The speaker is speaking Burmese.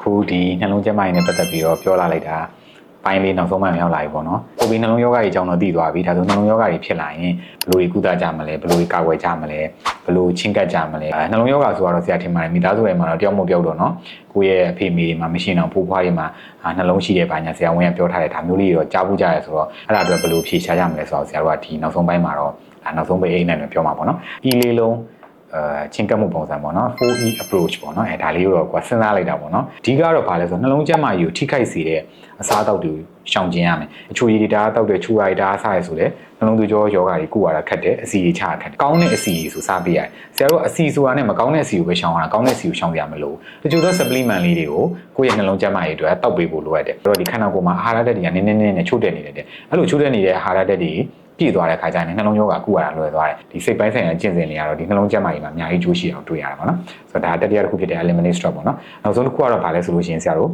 ခုဒီနှလုံးကျန်းမာရေးနဲ့ပတ်သက်ပြီးတော့ပြောလာလိုက်တာပိုင်းလေးနောက်ဆုံးမှရောက်လာပြီပေါ့နော်။ပုံပြီးနှလုံးယောဂကြီးအကြောင်းတော့သိသွားပြီ။ဒါဆိုနှလုံးယောဂကြီးဖြစ်လာရင်ဘယ်လိုကုသကြမလဲဘယ်လိုကာကွယ်ကြမလဲဘယ်လိုချင်းကပ်ကြမလဲနှလုံးယောဂဆိုတော့ဆရာထင်ပါတယ်မိသားစုရဲ့မှာတော့တယောက်မို့တယောက်တော့နော်ကိုယ့်ရဲ့အဖေမိတွေမှာမရှိအောင်ဖိုးဖွားတွေမှာနှလုံးရှိတဲ့ဘာညာဆရာဝန်ကပြောထားတဲ့ဒါမျိုးလေးတော့ကြားဖို့ကြရဲဆိုတော့အဲ့ဒါအတွက်ဘယ်လိုဖြေရှားကြမလဲဆိုတော့ဆရာတို့ကဒီနောက်ဆုံးပိုင်းမှာတော့နောက်ဆုံးပိတ်အိမ်နဲ့ပြောမှာပေါ့နော်။ဒီလေးလုံးချင်းကပ်မှုပုံစံပေါ့နော် 4E approach ပေါ့နော်ဒါလေးကိုတော့ကိုယ်စဉ်းစားလိုက်တာပေါ့နော်အဓိကတော့ဘာလဲဆိုနှလုံးကျန်းမာရေးကိုထိခိုက်စေတဲ့အစားအသောက်တွေရှောင်ကျဉ်ရမယ်အချိုရည်တွေဒါတောက်တဲ့ချူရိုက်တာစားရဆိုလေနှလုံးသွေးကြောယောဂါတွေကုရတာခက်တယ်အစီတွေချခက်တယ်ကောင်းတဲ့အစီဆိုစားပေးရတယ်ဆရာတို့အစီဆိုတာနဲ့မကောင်းတဲ့အစီကိုပဲရှောင်ရတာကောင်းတဲ့အစီကိုရှောင်ရမလို့တချို့သော supplement လေးတွေကိုကိုယ့်ရဲ့နှလုံးကျန်းမာရေးအတွက်တောက်ပေးဖို့လိုအပ်တယ်အဲ့တော့ဒီခန္ဓာကိုယ်မှာအာဟာရဓာတ်တွေကနည်းနည်းချို့တက်နေတယ်အဲ့လိုချို့တက်နေတဲ့အာဟာရဓာတ်တွေပြည့်သွားတဲ့ခါကျရင်နှလုံးယောဂကုရတာလွယ်သွားတယ်ဒီစိတ်ပိုင်းဆိုင်ရာကျင့်စဉ်တွေကတော့ဒီနှလုံးကျန်းမာရေးမှာအများကြီးကျိုးရှိအောင်တွေ့ရတာပေါ့နော်ဆိုတော့ဒါတတိယတစ်ခုဖြစ်တဲ့ eliminate stress ပေါ့နော်နောက်ဆုံးတစ်ခုကတော့ဗာလဲဆိုလို့ရှိရင်ဆရာတို့